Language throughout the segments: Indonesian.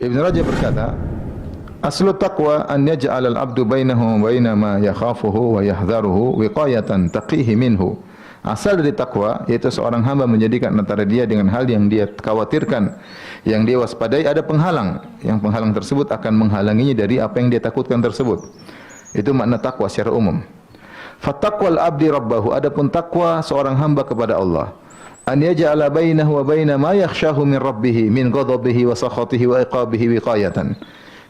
Ibn Rajab berkata, aslu taqwa an yaj'al al-'abdu bainahu wa baina ma yakhafuhu wa yahdharuhu wiqayatan taqihi minhu. Asal dari takwa yaitu seorang hamba menjadikan antara dia dengan hal yang dia khawatirkan, yang dia waspadai ada penghalang, yang penghalang tersebut akan menghalanginya dari apa yang dia takutkan tersebut. Itu makna takwa secara umum. Fattaqwal abdi rabbahu, adapun takwa seorang hamba kepada Allah, an yaj'ala bainahu wa baina ma yakhshahu min rabbih min ghadabihi wa sakhatihi wa iqabihi wiqayatan.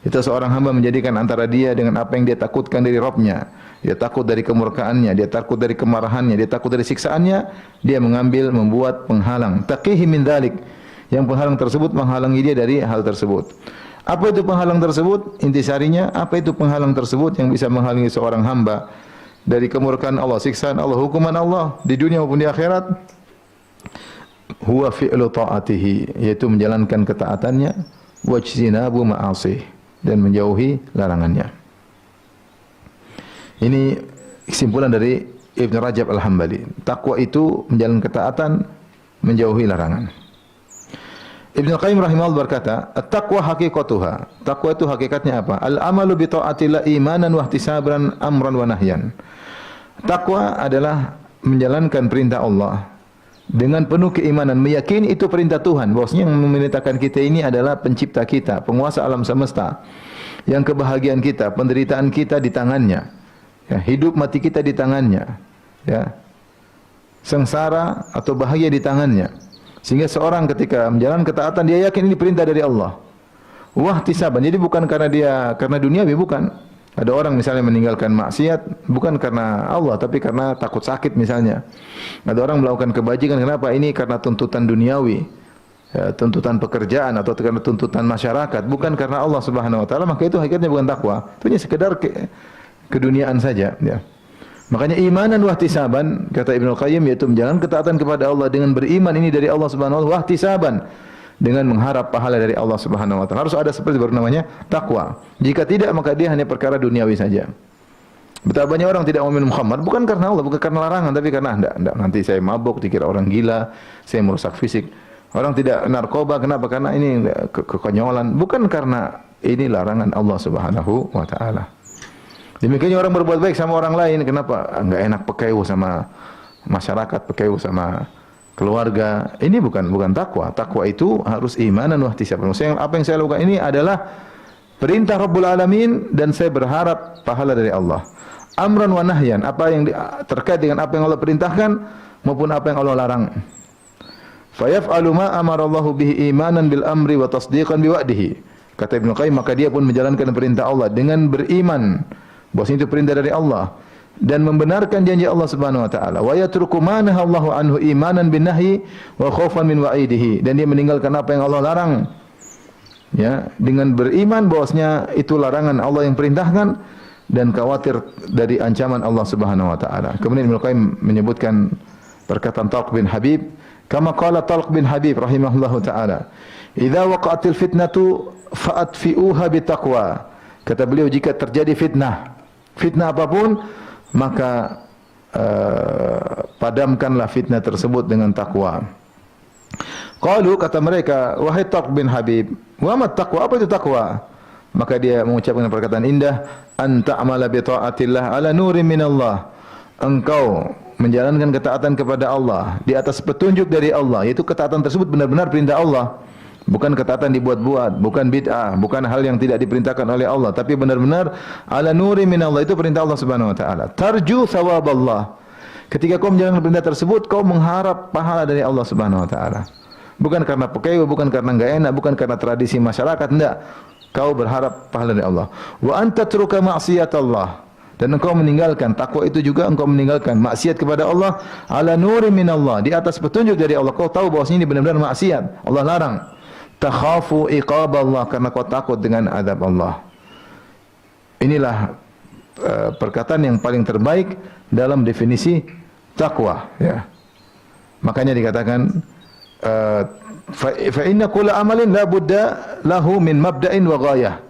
Itu seorang hamba menjadikan antara dia dengan apa yang dia takutkan dari Rabb-nya. Dia takut dari kemurkaannya, dia takut dari kemarahannya, dia takut dari siksaannya, dia membuat penghalang. Taqihi min dzalik. Yang penghalang tersebut menghalangi dia dari hal tersebut. Apa itu penghalang tersebut? Intisarinya, apa itu penghalang tersebut yang bisa menghalangi seorang hamba dari kemurkaan Allah, siksaan Allah, hukuman Allah di dunia maupun di akhirat? Huwa fi'lu ta'atihi, yaitu menjalankan ketaatannya, wajtinabu ma'asih, dan menjauhi larangannya. Ini kesimpulan dari Ibn Rajab Al-Hambali. Takwa itu menjalankan ketaatan, menjauhi larangan. Ibn Qayyim rahimahullah berkata, at-taqwa haqiqatuha. Takwa itu hakikatnya apa? Al-amalu bi ta'atillah imanan wa ihtisaban amran wa nahyan. Takwa adalah menjalankan perintah Allah dengan penuh keimanan, meyakini itu perintah Tuhan, bahwasanya yang memerintahkan kita ini adalah pencipta kita, penguasa alam semesta, yang kebahagiaan kita, penderitaan kita di tangannya, ya, hidup mati kita di tangannya, ya, sengsara atau bahagia di tangannya. Sehingga seorang ketika menjalankan ketaatan dia yakin ini perintah dari Allah. Wahtisaban, jadi bukan karena duniawi, bukan. Ada orang misalnya meninggalkan maksiat bukan karena Allah, tapi karena takut sakit misalnya. Ada orang melakukan kebajikan, kenapa? Ini karena tuntutan duniawi, ya, tuntutan pekerjaan atau karena tuntutan masyarakat, bukan karena Allah Subhanahu wa taala, maka itu hakikatnya bukan takwa. Itu hanya sekedar keduniaan saja, ya. Makanya imanan wahtisaban, kata Ibnu Qayyim, yaitu menjalankan ketaatan kepada Allah dengan beriman ini dari Allah Subhanahu wa taala, wahtisaban, dengan mengharap pahala dari Allah Subhanahu wa taala. Harus ada seperti baru namanya takwa. Jika tidak, maka dia hanya perkara duniawi saja. Betapa banyak orang tidak mau minum khamar bukan karena Allah, bukan karena larangan, tapi karena enggak nanti saya mabuk, dikira orang gila, saya merusak fisik. Orang tidak narkoba, kenapa? Karena ini kekonyolan, bukan karena ini larangan Allah Subhanahu wa taala. Demikiannya orang berbuat baik sama orang lain, kenapa? Enggak enak pekeu sama masyarakat, pekeu sama keluarga. Ini bukan takwa. Takwa itu harus imanan wahtisaban. Maksudnya apa yang saya lakukan ini adalah perintah Rabbul Alamin dan saya berharap pahala dari Allah. Amran wa nahyan, apa yang terkait dengan apa yang Allah perintahkan maupun apa yang Allah larang. Fayaf'alu ma amarallahu bihi imanan bil amri wa tasdiqan bi wa'dihi. Kata Ibnu Qayyim, maka dia pun menjalankan perintah Allah dengan beriman bahwasanya itu perintah dari Allah dan membenarkan janji Allah Subhanahu wa taala. Wa yatruku ma nahallahu anhu imanan bin nahyi wa khaufan min wa'idihi, dan dia meninggalkan apa yang Allah larang, ya, dengan beriman bahwasanya itu larangan Allah yang perintahkan dan khawatir dari ancaman Allah Subhanahu wa taala. Kemudian Ibnu Qayyim menyebutkan perkataan Talq bin Habib, kama qala Talq bin Habib rahimahullahu taala, idza waqa'atil fitnatu fa'atfi'uha bitaqwa. Kata beliau, jika terjadi fitnah apapun, maka padamkanlah fitnah tersebut dengan takwa. Qalu, kata mereka, wahai Talq bin Habib, wa ma taqwa, apa itu takwa? Maka dia mengucapkan perkataan indah, anta amala bi taatillah ala nurin minallah. Engkau menjalankan ketaatan kepada Allah di atas petunjuk dari Allah, yaitu ketaatan tersebut benar-benar perintah Allah. Bukan ketaatan dibuat-buat, bukan bid'ah, bukan hal yang tidak diperintahkan oleh Allah, tapi benar-benar ala nuri minallah, itu perintah Allah Subhanahu wa taala. Tarju thawaballah. Ketika kau menjalankan perintah tersebut, kau mengharap pahala dari Allah Subhanahu wa taala. Bukan karena pekeu, bukan karena enggak enak, bukan karena tradisi masyarakat, enggak. Kau berharap pahala dari Allah. Wa anta tatruka ma'siyatallah. Dan engkau meninggalkan, takwa itu juga engkau meninggalkan maksiat kepada Allah ala nuri minallah, di atas petunjuk dari Allah. Kau tahu bahwa ini benar-benar maksiat, Allah larang. Takhafu iqaballah, karena kau takut dengan azab Allah. Inilah perkataan yang paling terbaik dalam definisi takwa, ya. Makanya dikatakan fa inna kulla amalin la budda lahu min mabda'in wa ghayah.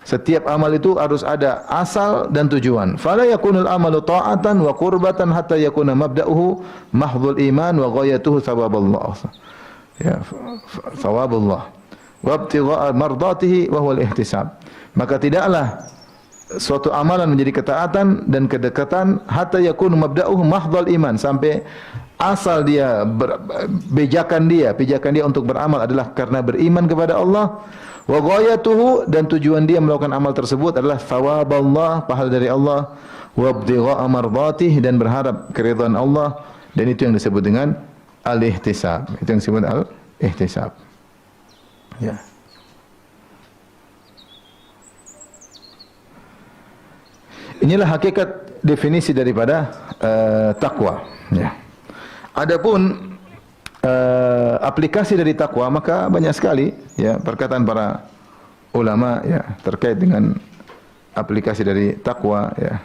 Setiap amal itu harus ada asal dan tujuan. Fala yakunul amalu ta'atan wa qurbatan hatta yakuna mabda'uhu mahdhul iman wa ghayatuhu thawaballah. Ya, thawabullah. wa ibtigha'a mardatihi wa huwa al-ihtisab. Maka tidaklah suatu amalan menjadi ketaatan dan kedekatan hatta yakunu mabda'uhu mahdhal iman, sampai asal dia pijakan dia untuk beramal adalah karena beriman kepada Allah. Wa ghayatuhu, dan tujuan dia melakukan amal tersebut adalah thawaballah, pahala dari Allah, wa ibtigha'a mardatihi, dan berharap keridhaan Allah, dan itu yang disebut dengan al-ihtisab. Itu yang disebut al-ihtisab. Ya. Inilah hakikat definisi daripada takwa. Ya. Adapun aplikasi dari takwa, maka banyak sekali ya perkataan para ulama ya terkait dengan aplikasi dari takwa ya.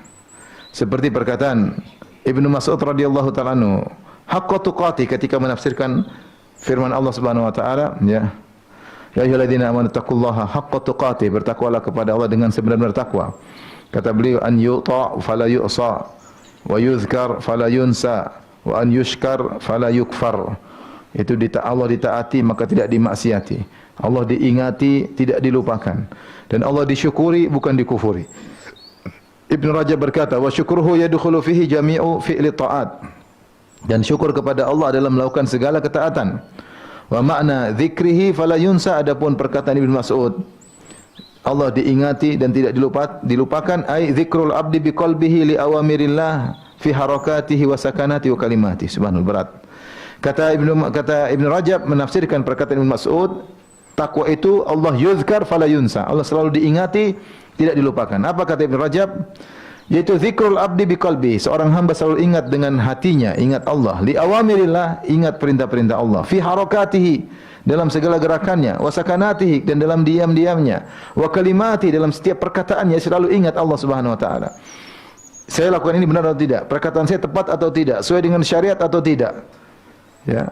Seperti perkataan Ibnu Mas'ud radhiyallahu ta'ala anhu, haqqa tuqati, ketika menafsirkan firman Allah Subhanahu wa taala ya. Ya ayyuhalladzina amanu taqullaha haqqa tuqati, bertakwalah kepada Allah dengan sebenar-benar takwa. Kata beliau, an yuta' fala yu'sa, wa yuzkar fala yunsa, wa an yushkar fala yukfar. Itu Allah ditaati maka tidak dimaksiati, Allah diingati tidak dilupakan, dan Allah disyukuri bukan dikufuri. Ibn Rajab berkata, wa syukruhu yadkhulu fihi jami'u fi'li ta'at, dan syukur kepada Allah adalah melakukan segala ketaatan. Wa makna dzikrihi fala yunsa, adapun perkataan Ibnu Mas'ud, Allah diingati dan tidak dilupakan, ai dzikrul abdi biqalbihi li awamirillah fi harakatihi wa sakanati wa kalimati. Subhanallah, berat. Kata Ibnu Rajab menafsirkan perkataan Ibnu Mas'ud, takwa itu Allah yuzkar fala yunsa, Allah selalu diingati, tidak dilupakan. Apa kata Ibnu Rajab? Yaitu zikrul abdi biqalbi, seorang hamba selalu ingat dengan hatinya, ingat Allah. Li awamirillah, ingat perintah-perintah Allah. Fi harakatihi, dalam segala gerakannya, wa sakanatihi, dan dalam diam-diamnya, wa kalimati, dalam setiap perkataannya selalu ingat Allah Subhanahu wa taala. Saya lakukan ini benar atau tidak? Perkataan saya tepat atau tidak? Sesuai dengan syariat atau tidak? Ya.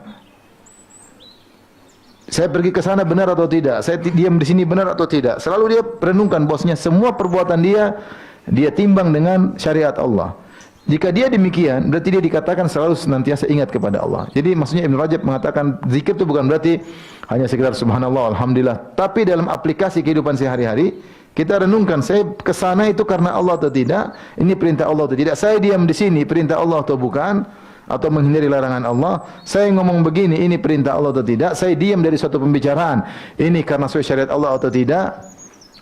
Saya pergi ke sana benar atau tidak? Saya diam di sini benar atau tidak? Selalu dia renungkan bosnya, semua perbuatan dia timbang dengan syariat Allah. Jika dia demikian, berarti dia dikatakan selalu senantiasa ingat kepada Allah. Jadi maksudnya Ibn Rajab mengatakan zikir itu bukan berarti hanya sekedar subhanallah, alhamdulillah, tapi dalam aplikasi kehidupan sehari-hari kita renungkan, saya ke sana itu karena Allah atau tidak? Ini perintah Allah atau tidak? Saya diam di sini perintah Allah atau bukan? Atau menghindari larangan Allah? Saya ngomong begini, ini perintah Allah atau tidak? Saya diam dari suatu pembicaraan, ini karena sesuai syariat Allah atau tidak?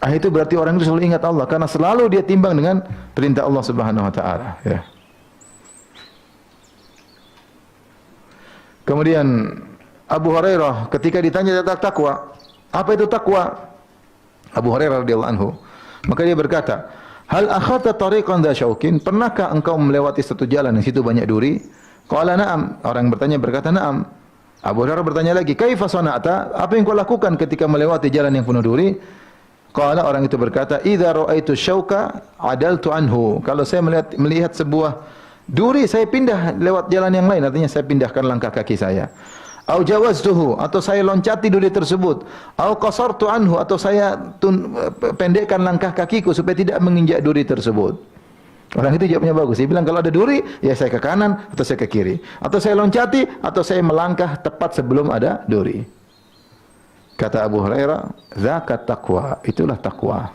Itu berarti orang itu selalu ingat Allah, karena selalu dia timbang dengan perintah Allah Subhanahu wa taala, ya. Kemudian Abu Hurairah ketika ditanya tentang takwa, apa itu takwa? Abu Hurairah radhiyallahu anhu, maka dia berkata, hal akhadta tariqan dha syaukin, pernahkah engkau melewati satu jalan yang situ banyak duri? Qala na'am, orang bertanya berkata na'am. Abu Hurairah bertanya lagi, kaifa sana'ta, apa yang kau lakukan ketika melewati jalan yang penuh duri? Qala, orang itu berkata, idza ra'aitu syauka adaltu anhu, kalau saya melihat sebuah duri, saya pindah lewat jalan yang lain, artinya saya pindahkan langkah kaki saya. Au jawaztuhu, atau saya loncati duri tersebut. Au qasartu anhu, atau saya pendekkan langkah kakiku supaya tidak menginjak duri tersebut. Orang itu jawabnya bagus. Dia bilang kalau ada duri, ya saya ke kanan atau saya ke kiri, atau saya loncati atau saya melangkah tepat sebelum ada duri. Kata Abu Hurairah, zakat taqwa, itulah takwa.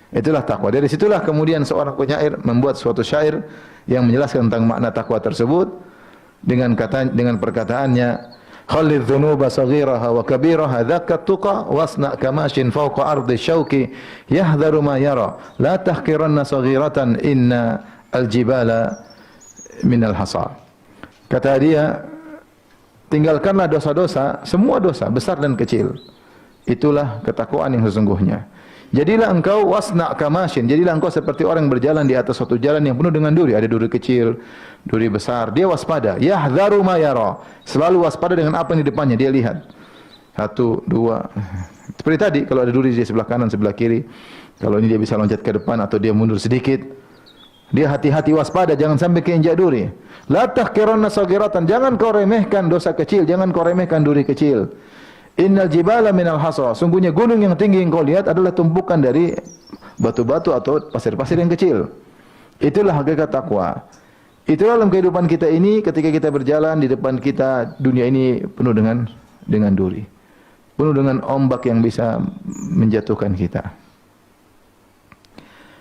Itulah takwa. Dari situlah kemudian seorang penyair membuat suatu syair yang menjelaskan tentang makna takwa tersebut dengan perkataannya, khalidh dhunuba saghiraha wa kabiraha zakat tuqa wasna kamashin fawqa ardi syauki yahdharu ma yara la tahqiranna saghiratan inna aljibala minal hasa. Kata dia, tinggalkanlah dosa-dosa, semua dosa besar dan kecil. Itulah ketakwaan yang sesungguhnya. Jadilah engkau wasna kamashin, jadilah engkau seperti orang yang berjalan di atas suatu jalan yang penuh dengan duri. Ada duri kecil, duri besar. Dia waspada. Yahdharu ma yara, selalu waspada dengan apa yang di depannya dia lihat. Satu, dua. Seperti tadi, kalau ada duri di sebelah kanan, sebelah kiri, kalau ini dia bisa loncat ke depan atau dia mundur sedikit, dia hati-hati waspada, jangan sampai keinjak duri. La tahqiranna saghiratan, jangan kau remehkan dosa kecil, jangan kau remehkan duri kecil. Innal jibala minal hasa, sungguhnya gunung yang tinggi yang kau lihat adalah tumpukan dari batu-batu atau pasir-pasir yang kecil. Itulah hakikat takwa. Itulah dalam kehidupan kita ini, ketika kita berjalan di depan kita, dunia ini penuh dengan duri. penuh dengan ombak yang bisa menjatuhkan kita.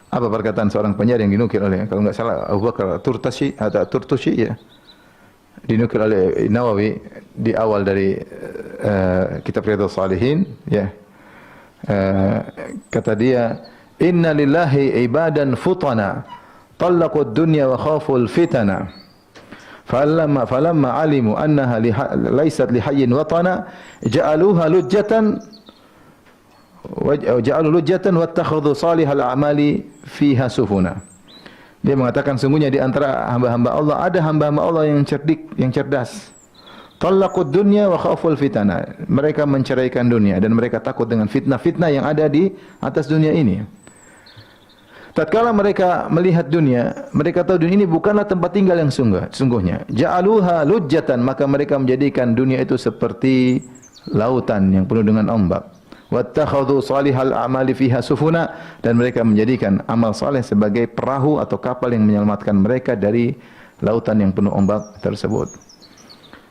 Apa perkataan seorang penyair yang dinukil oleh, kalau enggak salah, Abu Bakar Turtusi atau Turtusi ya, dinukil oleh Nawawi di awal dari kitab Riyadhus Shalihin ya. Kata dia, inna lillahi ibadan futana talaqud dunya wa khaful fitana falamma alimu annaha laysat lihayyin watana ja'aluha lujjatan wattakhadhu salihal a'mali fiha sufuna. Dia mengatakan sungguhnya di antara hamba-hamba Allah ada hamba-hamba Allah yang cerdik, yang cerdas. Talaqud dunya wa khaful fitana. Mereka menceraikan dunia dan mereka takut dengan fitnah-fitnah yang ada di atas dunia ini. Tatkala mereka melihat dunia, mereka tahu dunia ini bukanlah tempat tinggal yang sungguhnya. Ja'aluha lujjatan, maka mereka menjadikan dunia itu seperti lautan yang penuh dengan ombak. Wattakhadhu salihal a'mali fiha sufuna, dan mereka menjadikan amal saleh sebagai perahu atau kapal yang menyelamatkan mereka dari lautan yang penuh ombak tersebut.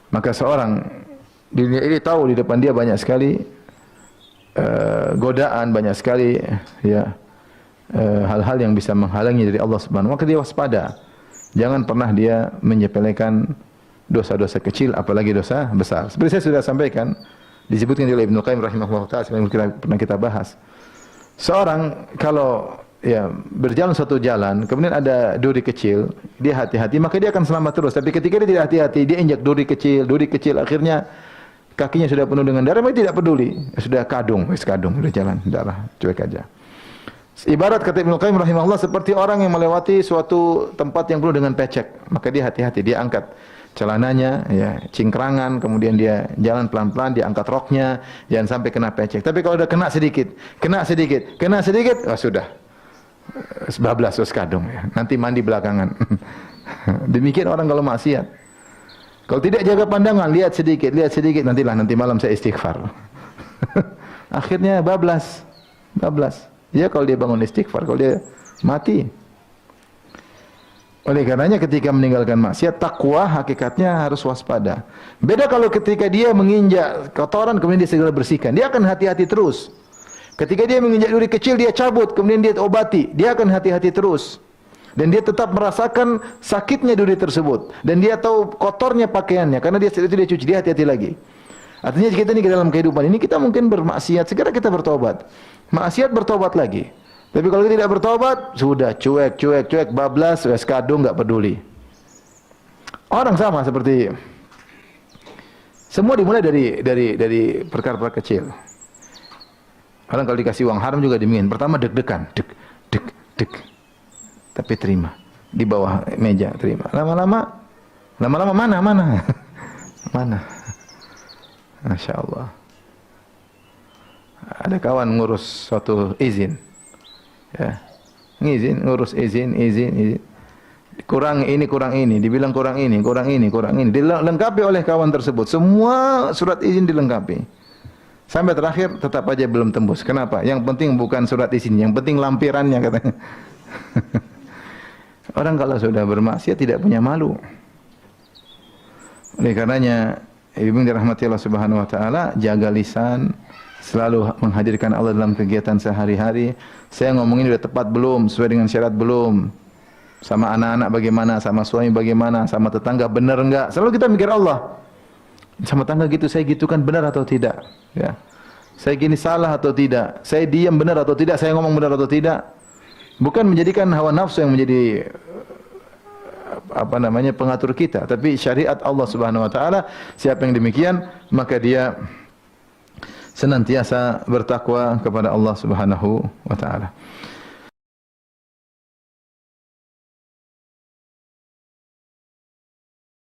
Maka seorang di dunia ini tahu di depan dia banyak sekali godaan, banyak sekali ya hal-hal yang bisa menghalangi dari Allah Subhanahu wa taala, maka dia waspada. Jangan pernah dia menyepelekan dosa-dosa kecil apalagi dosa besar. Seperti saya sudah sampaikan, disebutkan oleh Ibnu Qayyim rahimahullah taala yang pernah kita bahas. Seorang kalau ya berjalan suatu jalan, kemudian ada duri kecil, dia hati-hati, maka dia akan selamat terus. Tapi ketika dia tidak hati-hati, dia injak duri kecil, akhirnya kakinya sudah penuh dengan darah, maka tidak peduli. Sudah kadung, sudah jalan darah, cuek aja. Ibarat kata Ibnu Qayyim rahimahullah seperti orang yang melewati suatu tempat yang penuh dengan becek, maka dia hati-hati, dia angkat celananya, ya, cingkrangan, kemudian dia jalan pelan-pelan, dia angkat roknya, jangan sampai kena becek. Tapi kalau udah kena sedikit, oh sudah, bablas kadung, ya. Nanti mandi belakangan. Demikian orang kalau maksiat. Kalau tidak jaga pandangan, lihat sedikit, nanti malam saya istighfar. Akhirnya bablas. Ya kalau dia bangun istighfar, kalau dia mati. Oleh karenanya ketika meninggalkan maksiat, takwa hakikatnya harus waspada. Beda kalau ketika dia menginjak kotoran kemudian dia segera bersihkan. Dia akan hati-hati terus. Ketika dia menginjak duri kecil, dia cabut, kemudian dia obati. Dia akan hati-hati terus. Dan dia tetap merasakan sakitnya duri tersebut. Dan dia tahu kotornya pakaiannya, karena dia setelah itu dia cuci, dia hati-hati lagi. Artinya kita ini dalam kehidupan ini, kita mungkin bermaksiat, segera kita bertobat. Maksiat bertobat lagi. Tapi kalau kita tidak bertobat, sudah cuek, bablas, kadung, enggak peduli. Orang sama seperti semua dimulai dari perkara-perkara kecil. Orang kalau dikasih uang haram juga demikian. Pertama deg-degan, deg. Tapi terima. Di bawah meja terima. Lama-lama mana? Masya Allah. Ada kawan ngurus suatu izin. Ya. Ngurus izin. Kurang ini, dibilang kurang ini. Dilengkapi oleh kawan tersebut. Semua surat izin dilengkapi. Sampai terakhir tetap aja belum tembus. Kenapa? Yang penting bukan surat izin, yang penting lampirannya katanya. Orang kalau sudah bermaksiat tidak punya malu. Oleh karenanya, ibu dirahmati Allah Subhanahu wa taala, jaga lisan, selalu menghadirkan Allah dalam kegiatan sehari-hari. Saya ngomongin sudah tepat belum? Sesuai dengan syarat belum? Sama anak-anak bagaimana? Sama suami bagaimana? Sama tetangga benar enggak? Selalu kita mikir Allah. Sama tetangga gitu, saya gitukan benar atau tidak? Ya. Saya gini salah atau tidak? Saya diam benar atau tidak? Saya ngomong benar atau tidak? Bukan menjadikan hawa nafsu yang menjadi pengatur kita, tapi syariat Allah Subhanahu wa taala. Siapa yang demikian, maka dia senantiasa bertakwa kepada Allah Subhanahu wa taala.